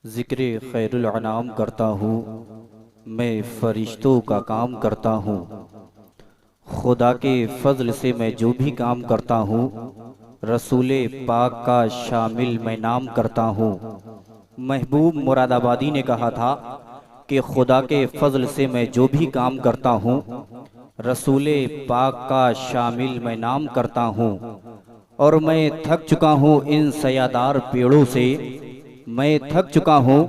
ज़िक्र खैरुल अनाम करता हूँ, मैं फरिश्तों का काम करता हूँ। खुदा के फजल से मैं जो भी काम करता हूँ, रसूले पाक का शामिल मैं नाम करता हूँ। महबूब मुरादाबादी ने कहा था कि खुदा के फजल से मैं जो भी काम करता हूँ, रसूले पाक का शामिल मैं नाम करता हूँ। और मैं थक चुका हूँ इन सयादार पेड़ों से, मैं थक चुका हूँ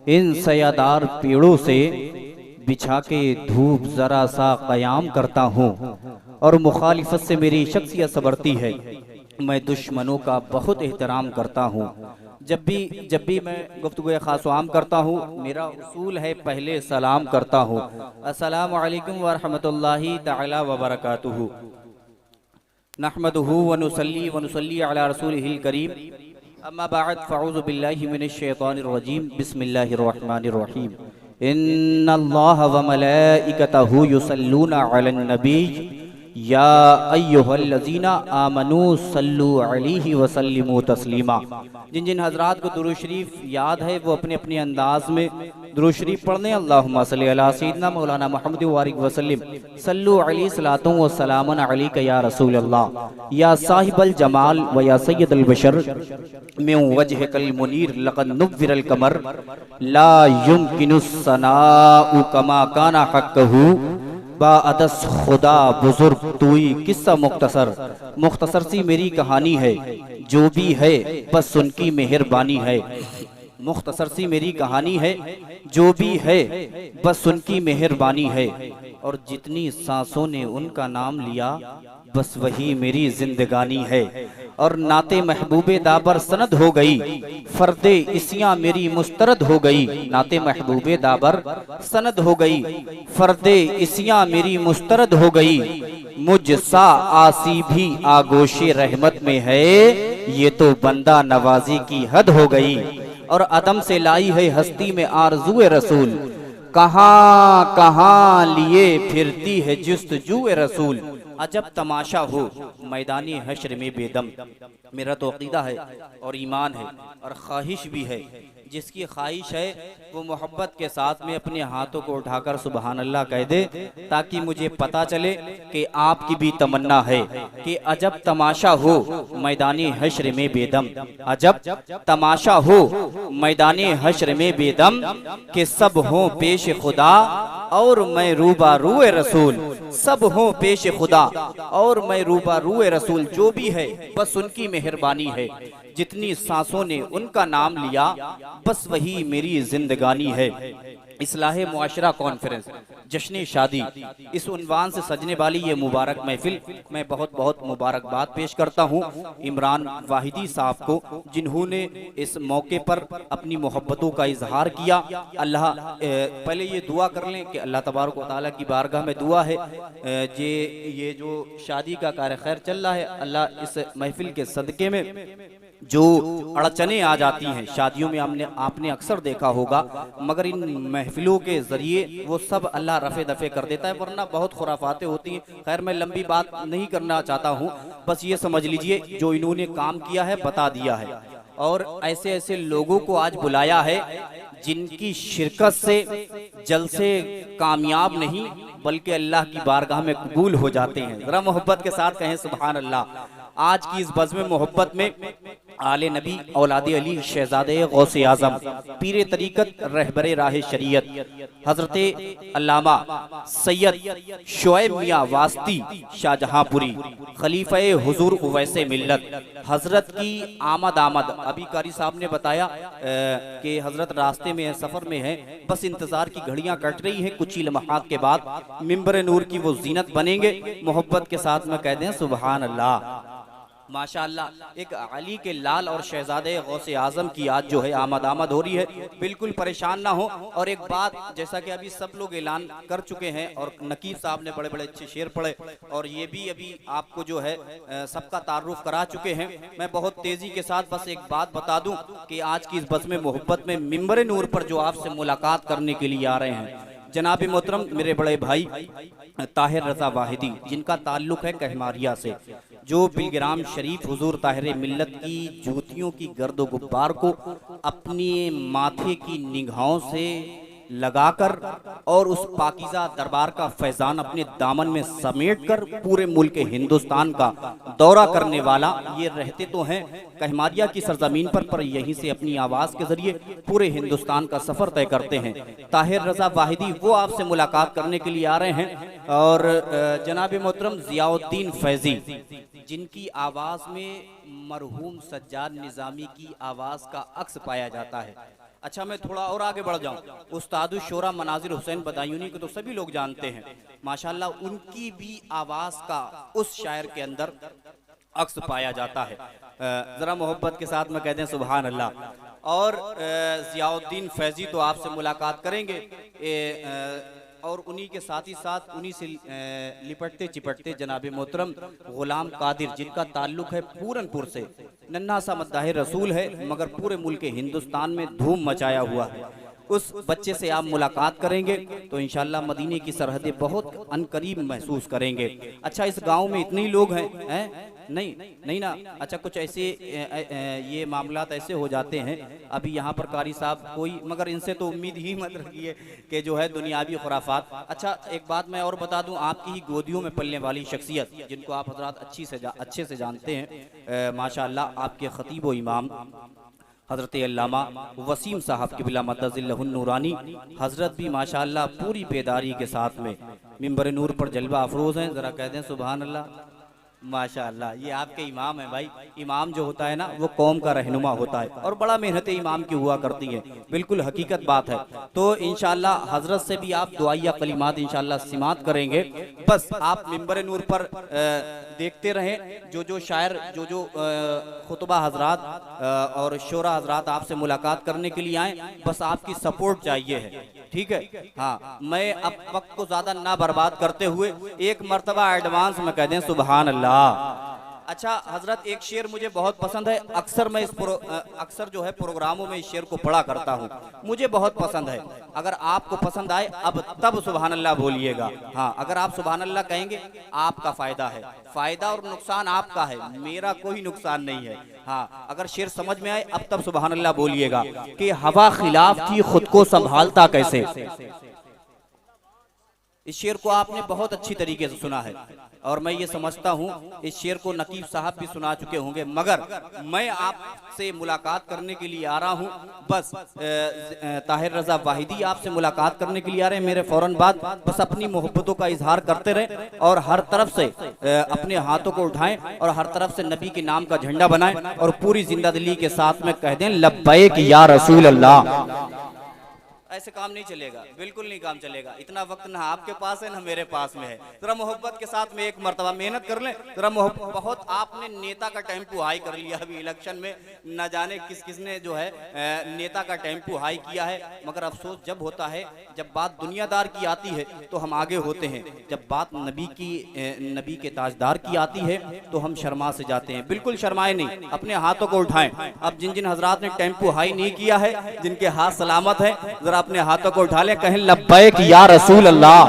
इन सयादार पेड़ों से, बिछा के धूप जरा सा कयाम करता हूँ। और मुखालिफत से मेरी शख्सियत संवरती है, मैं दुश्मनों का बहुत एहतराम करता हूँ। जब भी मैं गुफ्तगू खास आम करता हूँ, मेरा उसूल है पहले सलाम करता हूँ। अस्सलामु अलैकुम व रहमतुल्लाहि तआला व बरकातुहू। नहमदुहू व नुसल्ली अला रसूलिहिल करीम। अम्मा बाद फ़अऊज़ु बिल्लाहि मिनश शैतानिर रजीम। बिस्मिल्लाहिर रहमानिर रहीम। इन्नल्लाह व मलाइकतहू युसल्लूना अलन नबी या अय्युहल्लज़ीना आमनू सल्लु अलैहि व सल्लिमू तस्लीमा। जिन जिन हजरात को दुरूद शरीफ याद है वो अपने अपने अंदाज में दुरूद शरीफ पढ़ने। अल्लाहुम्मा सल्ली अला सय्यिदना मौलाना मुहम्मद व बारिक वसल्लिम सल्लु अलैहि सलातुन व सलामुन अलैका या रसूल अल्लाह या साहिबल जमाल व या सय्यदल बशर मिन वजहिकल मुनीर लक़द नुव्विरल कमर ला युमकिनुस सनाउ कमा काना हक़्क़हू बाअदस खुदा बुजुर्ग तुई। किस्सा मुख्तसर सी मेरी कहानी है, जो भी है बस उनकी मेहरबानी है। मुख्तसर सी मेरी कहानी है, जो भी है बस उनकी मेहरबानी है। और जितनी सांसों ने उनका नाम लिया, बस वही मेरी जिंदगानी है। और नाते महबूबे दाबर सनद हो गई, फर्दे इसियां मेरी मुस्तरद हो गई। नाते महबूबे दाबर सनद हो गई, फर्दे इसियां मेरी मुस्तरद हो गई। मुझसा आसी भी आगोशे रहमत में है, ये तो बंदा नवाजी की हद हो गई। और अदम से लाई है हस्ती में आरज़ूए रसूल, कहाँ कहाँ लिए फिरती है जुस्तजूए रसूल। अजब तमाशा हो मैदानी हश्र में बेदम। मेरा तो अकीदा है और ईमान है और ख्वाहिश भी है, जिसकी ख्वाहिश है वो मोहब्बत के साथ में अपने हाथों को उठाकर सुबहान अल्लाह कह दे, ताकि मुझे पता चले कि आपकी भी तमन्ना है कि अजब तमाशा हो मैदानी हश्र में बेदम। अजब तमाशा हो मैदानी हश्र में बेदम, कि सब हों पेश खुदा और मैं रूबरूए रसूल। सब हों पेश खुदा और मैं रूबरूए रसूल। जो भी है बस उनकी मेहरबानी है, जितनी सांसों ने उनका नाम लिया, बस वही मेरी जिंदगानी है। इस्लाहे मुआशरा कॉन्फ्रेंस जश्न शादी, इस उन्वान से सजने वाली ये मुबारक महफिल मैं बहुत बहुत मुबारकबाद पेश करता हूँ इमरान वाहिदी साहब को, जिन्होंने इस मौके पर अपनी मोहब्बतों का इजहार किया। अल्लाह पहले ये दुआ कर लें कि अल्लाह तबारक व तआला की बारगाह में दुआ है, ये जो शादी का कार्य खैर चल रहा है, अल्लाह इस महफिल के सदक़े में जो अड़चने आ जाती हैं शादियों में, आपने अक्सर देखा होगा, मगर इन महफिलों के जरिए वो सब अल्लाह रफ़े दफ़े कर देता है, वरना बहुत खुराफातें होती हैं। खैर मैं लंबी बात नहीं करना चाहता हूँ, बस ये समझ लीजिए जो इन्होंने काम किया है बता दिया है। और ऐसे ऐसे लोगों को आज बुलाया है जिनकी शिरकत से जलसे कामयाब नहीं बल्कि अल्लाह की बारगाह में कबूल हो जाते हैं। जरा मोहब्बत के साथ कहें सुभान अल्लाह। आज की इस बज़्म मोहब्बत में आले नबी औलाद अली शहजादे गौसे आजम पीरे तरीकत रहबरे राह शरीयत हजरत अल्लामा सैयद शुएब मियां वास्ती शाहजहांपुरी खलीफा हुजूर उवैसे मिल्लत हजरत की आमद अभी कारी साहब ने बताया कि हजरत रास्ते में है, सफर में है, बस इंतजार की घड़ियां कट रही हैं। कुछ ही लम्हात के बाद मिंबर नूर की वो जीनत बनेंगे। मोहब्बत के साथ में कह दें सुभान अल्लाह। माशाअल्लाह एक अली के लाल और शहजादे गौसे आजम की आज जो है आमद हो रही है, बिल्कुल परेशान ना हो। और एक बात, जैसा कि अभी सब लोग ऐलान कर चुके हैं और नकीब साहब ने बड़े बड़े अच्छे शेर पढ़े और ये भी अभी आपको जो है सबका तारुफ करा चुके हैं। मैं बहुत तेजी के साथ बस एक बात बता दूं कि आज की इस बज़्म मोहब्बत में मिंबर नूर पर जो आपसे मुलाकात करने के लिए आ रहे हैं जनाब मोहतरम मेरे बड़े भाई ताहिर रजा वाहिदी, जिनका ताल्लुक है कहमारिया से। जो बिलग्राम शरीफ हुजूर ताहिर मिल्लत की जूतियों की गर्द गुब्बार को अपने माथे की निगाहों से लगाकर और उस पाकीज़ा दरबार का फैजान अपने दामन में समेटकर पूरे मुल्क हिंदुस्तान का दौरा करने वाला, ये रहते तो हैं कहमारिया की सरजमीन पर यहीं से अपनी आवाज़ के जरिए पूरे हिंदुस्तान का सफ़र तय करते हैं। ताहिर रज़ा वाहिदी वो आपसे मुलाकात करने के लिए आ रहे हैं और जनाब मोहतरम ज़ियाउद्दीन फैज़ी, जिनकी आवाज़ में मरहूम सज्जाद निज़ामी की आवाज़ का अक्स पाया जाता है। अच्छा, मैं थोड़ा और आगे बढ़ जाऊं, उस्तादुश शोरा मनाजिर हुसैन बदायूनी को तो सभी लोग जानते हैं माशाल्लाह, उनकी भी आवाज़ का उस शायर के अंदर अक्स पाया जाता है। ज़रा मोहब्बत के साथ में कहते हैं सुभान अल्लाह। और ज़ियाउद्दीन फैज़ी तो आपसे मुलाकात करेंगे और उन्हीं के साथ ही साथ उन्हीं से लिपटते चिपटते जनाब मोहतरम गुलाम कादिर, जिनका ताल्लुक है पूरनपुर से, नन्हा सा मद्दाह रसूल है मगर पूरे मुल्क हिंदुस्तान में धूम मचाया हुआ है। उस बच्चे से आप मुलाकात करेंगे तो इंशाल्लाह मदीने की सरहदें बहुत अनकरीब महसूस करेंगे। अच्छा, इस गांव में इतने ही लोग हैं नहीं ना। अच्छा, कुछ ऐसे ये मामलात ऐसे हो जाते हैं अभी यहाँ पर कारी साहब कोई, मगर इनसे तो उम्मीद ही मत रखिए कि जो है दुनियावी खुराफात। अच्छा, एक बात मैं और बता दूं, आपकी ही गोदियों में पलने वाली शख्सियत जिनको आप हजरात अच्छे से जानते हैं माशाअल्लाह, आपके खतीब व इमाम हज़रत अल्लामा वसीम साहब क़िबला मद्दज़िल्लहुन नूरानी हज़रत भी माशाअल्लाह पूरी बेदारी के साथ में मिंबर नूर पर जलवा अफरोज़ हैं। ज़रा कह दें सुभान अल्लाह माशाअल्लाह। ये आपके इमाम है भाई। इमाम जो होता है ना वो कौम का रहनुमा होता है और बड़ा मेहनत इमाम की हुआ करती है, बिल्कुल हकीकत बात है। तो इंशाअल्लाह हजरत से भी आप दुआया कलिमात इंशाअल्लाह सिमात करेंगे। बस आप मिंबर नूर पर देखते रहें, जो शायर जो खुतबा हजरात और शोरा हजरात आपसे मुलाकात करने के लिए आए, बस आपकी सपोर्ट चाहिए है, ठीक है। हाँ, मैं अब वक्त को ज्यादा ना बर्बाद करते हुए एक मर्तबा एडवांस में कह दें सुभान अल्लाह। अच्छा हजरत, एक शेर मुझे बहुत पसंद है, अक्सर मैं अक्सर जो है प्रोग्रामों में इस शेर को पढ़ा करता हूँ, मुझे बहुत पसंद है। अगर आपको पसंद आए अब तब सुभान अल्लाह बोलिएगा। हाँ, अगर आप सुभान अल्लाह कहेंगे आपका फायदा है, फायदा और नुकसान आपका है, मेरा कोई नुकसान नहीं है। हाँ, अगर शेर समझ में आए अब तब सुभान अल्लाह बोलिएगा कि हवा खिलाफ थी खुद को संभालता कैसे। इस शेर को आपने बहुत अच्छी तरीके से सुना है और मैं ये समझता हूँ इस शेर को नकीब साहब भी सुना चुके होंगे, मगर मैं आपसे मुलाकात करने के लिए आ रहा हूँ। बस ताहिर रज़ा वाहिदी आपसे मुलाकात करने के लिए आ रहे हैं, मेरे फौरन बाद बस अपनी मोहब्बतों का इजहार करते रहें और हर तरफ से अपने हाथों को उठाएं और हर तरफ से नबी के नाम का झंडा बनाएं और पूरी जिंदा दिली के साथ में कह दें लब्बैक या रसूल अल्लाह। ऐसे काम नहीं चलेगा, बिल्कुल नहीं काम चलेगा। इतना वक्त ना आपके पास है ना मेरे पास में है। जरा मोहब्बत के साथ में एक मर्तबा मेहनत कर लें। जरा बहुत आपने नेता का टेम्पो हाई कर लिया अभी इलेक्शन में, न जाने किसने जो है नेता का टेम्पो हाई किया है, मगर अफसोस जब होता है, जब बात दुनियादार की आती है तो हम आगे होते हैं, जब बात नबी के ताजदार की आती है तो हम शर्मा से जाते हैं। बिल्कुल शर्माए नहीं, अपने हाथों को उठाएं। अब जिन हजरात ने टेम्पो हाई नहीं किया है, जिनके हाथ सलामत है, जरा अपने हाथों को उठा ले, कहें लब्बैक या रसूल अल्लाह,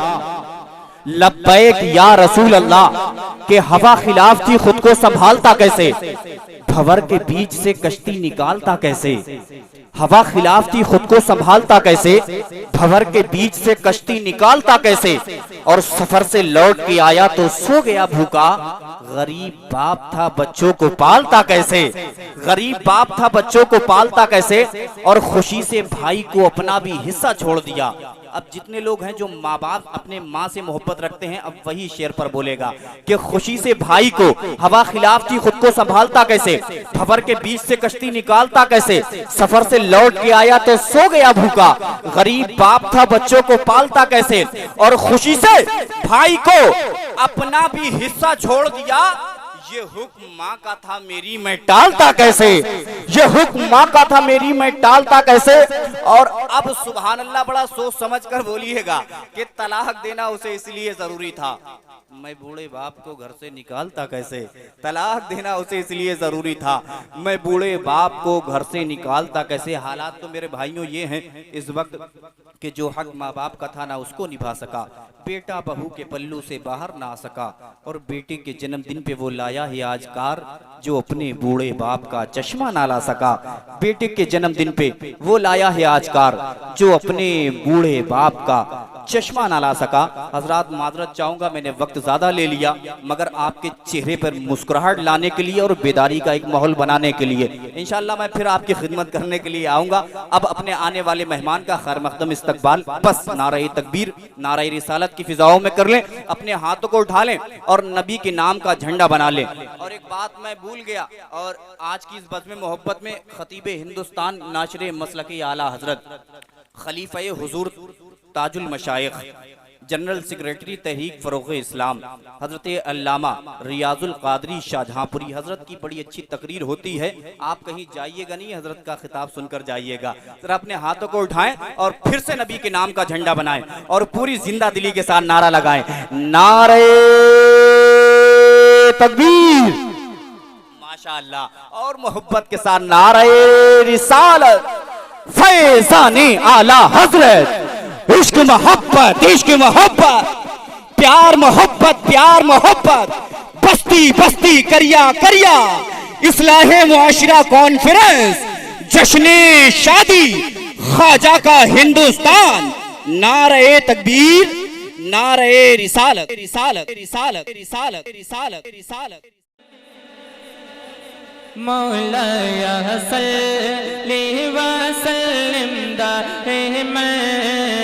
लब्बैक या रसूल अल्लाह। के हवा खिलाफ थी खुद को संभालता कैसे, भंवर के बीच से कश्ती निकालता कैसे। हवा खिलाफ थी खुद को संभालता कैसे, भंवर के बीच से कश्ती निकालता कैसे। और सफर से लौट के आया तो सो गया भूखा, गरीब बाप था बच्चों को पालता कैसे। गरीब बाप था बच्चों को पालता कैसे और खुशी से भाई को अपना भी हिस्सा छोड़ दिया। अब जितने लोग हैं जो माँ बाप अपने माँ से मोहब्बत रखते हैं, अब वही शेर पर बोलेगा कि खुशी से भाई को, हवा खिलाफ थी खुद को संभालता कैसे, भंवर के बीच से कश्ती निकालता कैसे। सफर से लौट के आया तो सो गया भूखा, गरीब बाप था बच्चों को पालता कैसे। और खुशी से भाई को अपना भी हिस्सा छोड़ दिया। ये हुक्म माँ का था मेरी मैं टालता कैसे, ये हुक्म माँ का था मेरी मैं टालता कैसे। और अब सुभान अल्लाह बड़ा सोच समझ कर बोलिएगा कि तलाक देना उसे इसलिए जरूरी था, मैं बूढ़े बाप को घर से निकालता कैसे, तलाक देना उसे इसलिए जरूरी था, मैं बूढ़े बाप को घर से निकालता कैसे। हालात तो मेरे भाइयों ये हैं इस वक्त कि जो हक माँ बाप का था ना उसको निभा सका, बेटा बहू के पल्लू से बाहर ना आ सका, और बेटे के जन्मदिन पे वो लाया है आज कार जो अपने बूढ़े बाप का चश्मा ना ला सका। बेटे के जन्मदिन पे वो लाया है आज कार जो अपने बूढ़े बाप का चश्मा ना ला सका। हजरात माजरत चाहूंगा मैंने वक्त ज्यादा ले लिया, मगर आपके चेहरे पर मुस्कुराहट लाने के लिए और बेदारी का एक माहौल बनाने के लिए इंशाअल्लाह मैं फिर आपकी खिदमत करने के लिए आऊंगा। अब अपने आने वाले मेहमान का खैर मकदम इस्तकबाल बस नारे तकबीर नारे रिसालत की फिजाओं में कर लें, अपने हाथों को उठा लें और नबी के नाम का झंडा बना लें। और एक बात मैं भूल गया, और आज की इस बज़्म मोहब्बत में खतीब हिंदुस्तान नाशरे मसलकी आला हजरत खलीफा हुजूर ताजुल मशाइख जनरल सेक्रेटरी तहरीक फरोग़ इस्लाम हजरत अल्लामा रियाजुल कादरी शाहजहांपुरी हजरत की बड़ी अच्छी तकरीर होती है। आप कहीं जाइएगा नहीं, हजरत का खिताब सुनकर जाइएगा। जरा अपने हाथों को उठाएं और फिर से नबी के नाम का झंडा बनाएं और पूरी जिंदा दिली के साथ नारा लगाएं, नारे तकबीर माशाअल्लाह, और मोहब्बत के साथ नारे रिसालत फैज़ाने आला हजरत इश्क मोहब्बत प्यार मोहब्बत बस्ती बस्ती करिया करिया इस्लाहे मुआशिरा कॉन्फ्रेंस जश्ने शादी ख्वाजा का हिंदुस्तान। नारे तकबीर नारे रिसालत रिसालत रिसालत रिसालत रिसालत रिसालत। मौलाया सल्ली व सल्लिम दाइमन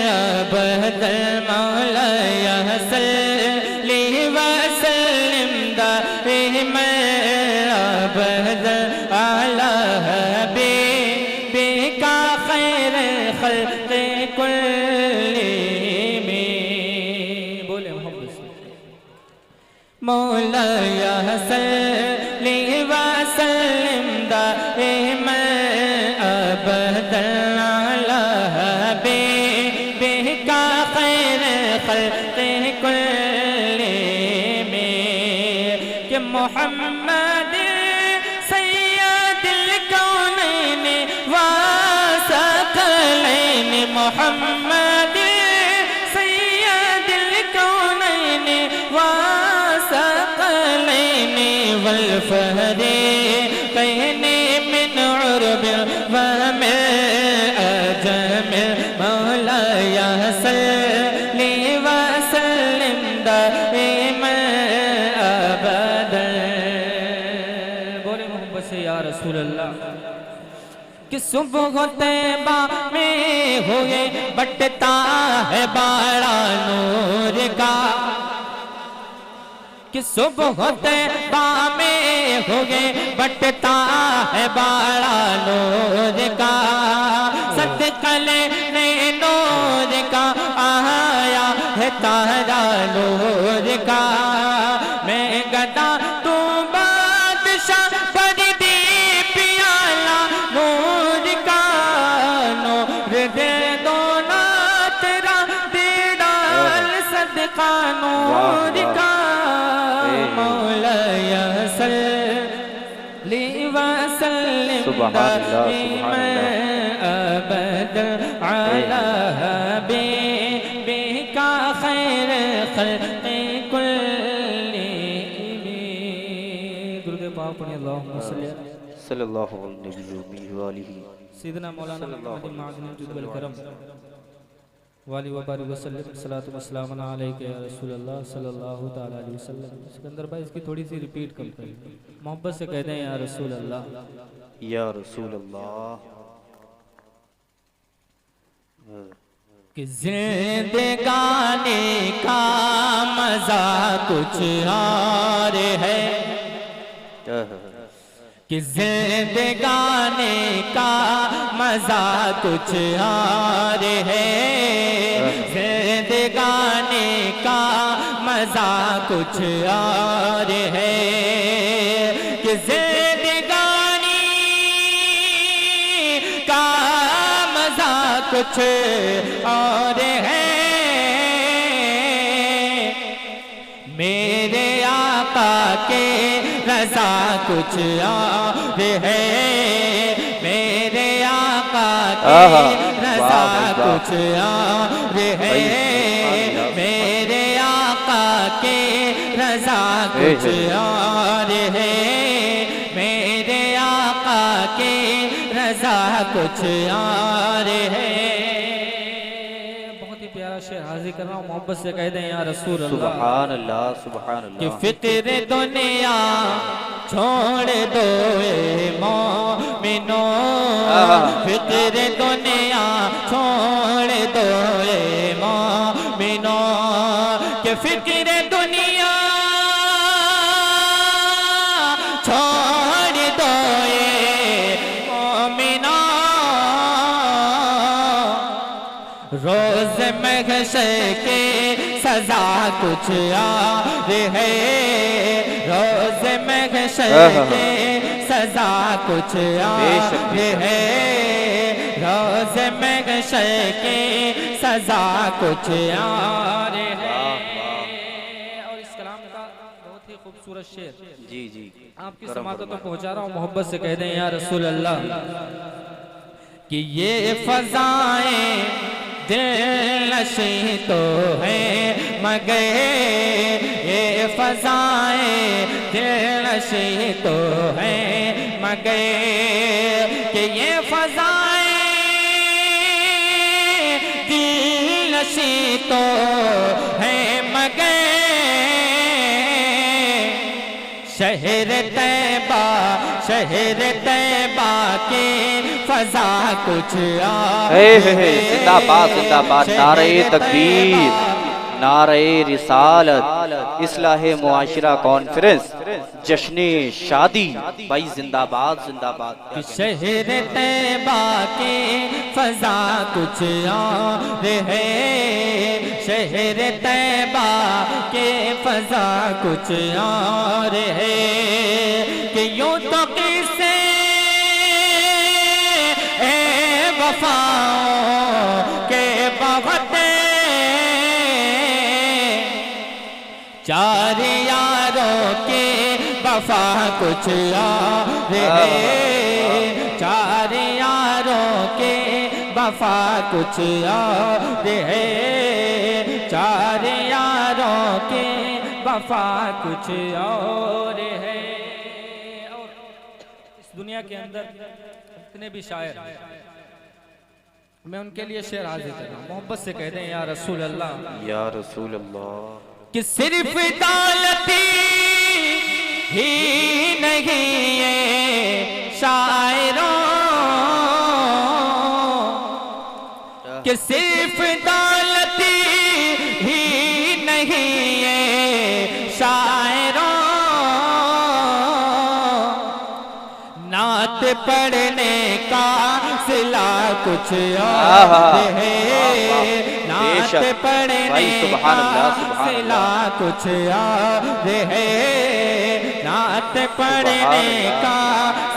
अबदल, मौलाया सल्ली व सल्लिम दाइमन अबदल अला हबीबिका खैर खल्क़ कुल्लिहिम। बोले मोहब्बत से मौलाया सल्ली व सल्लिम दाइमन अबदल अला हबीबिका खैर खल्क़ कुल्लिहिम। कि मोहम्मद सय्यदुल कौनैन व सकलैन, मोहम्मद सय्यदुल कौनैन व सकलैन वल फरीक़ैन मिन उर्ब व मिन अजम। मौलाया सल्ली व सल्लिम दाइमन अबदन। बोले मोहब्बत से या रसूल अल्लाह। कि सुबह तैबा में हुए बटता है बाड़ा नूर का, कि सुबह तैबा में हो गए बटता है बाड़ा नूर का। सदकले ने नूर का आया है तारा नूर का। मैं गदा तू बादशाह पर दे प्याला नूर का। नूर दे दो ना तेरा दे डाल सदका नूर का। मौलाया सल्ली व सल्लिम दाइमन अबदल अला हबीबिका खैर खल्क़ कुल्लिहिम। गुरुदेव पाक पढ़िए अल्लाहुम्मा सल्लल्लाहु अलैहि सय्यदना मौलाना मुहम्मद मादनी जुद वल करम वाली वबारक वसल्लम सलातु वस्सलाम अलैका या रसूल अल्लाह सल्लल्लाहु तआला अलैहि वसल्लम। सिकंदर भाई इसकी थोड़ी सी रिपीट कम करें, मोहब्बत से कहते हैं या रसूल अल्लाह या रसूल अल्लाह। कि जिंदगानी का मजा कुछ और है, कि जिंदगानी का मजा कुछ और है। जिंदगानी का मजा कुछ और है। कि जिंदगानी का मजा कुछ और है। रज़ा कुछ और है, मेरे आका की रज़ा कुछ और है, मेरे आका की रज़ा कुछ और है, मेरे आका की रज़ा कुछ और है। बहुत ही प्यारा शेर हाजिर कर रहा हूँ, मोहब्बत से कह दें या रसूल अल्लाह। सुभान अल्लाह सुभान अल्लाह। कि फिक्र दुनिया छोड़ दो ए मोमिनो, फिक्र दुनिया छोड़ दो ए मोमिनो, कि फिक्र दुनिया छोड़ दो ए मोमिनो, रोज महशर के सजा कुछ और है, रोज महशर के सजा कुछ और है, रोज महशर के सजा कुछ और है। और इस कलाम का बहुत ही खूबसूरत शेर जी जी आपकी समातों तक पहुंचा रहा हूँ, मोहब्बत से कह दें या रसूल अल्लाह। कि ये फजाएं दिल नशी तो है मगर, ये फजाएं दिल नशी तो है मगर, कि ये फजाएं दिल नशी तो है मगर, शहर तैबा के फजा कुछ और है। जिंदाबाद जिंदाबाद, नारे तकबीर, नारे रिसालत, इस्लाहे मुआशरा कॉन्फ्रेंस, जश्ने शादी, भाई जिंदाबाद जिंदाबाद। शहर तैबा के फजा कुछ और है, शहर तैबा के फजा कुछ और है, कि यूं तो किसे वफाओं के बहुत चार यारों के वफा कुछ और है, चार यारों के वफा कुछ और है, चार यारों के वफा कुछ और है। और इस दुनिया के अंदर जितने भी शायर, मैं उनके लिए शेर हाजिर कर रहा हूँ, मोहब्बत से कह दें या रसूल अल्लाह। या रसूल अल्लाह। कि सिर्फ दौलती ही नहीं है शायरों, कि सिर्फ दौलती ही नहीं है शायरों, नात पढ़ने का सिला कुछ और है, नात पढ़ने का सिला कुछ और है, नात पढ़ने का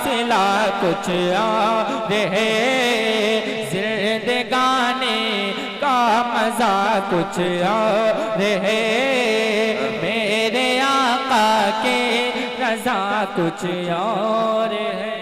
सिला कुछ और है, जिंदगानी का मजा कुछ और है, मेरे आका के रज़ा कुछ और है।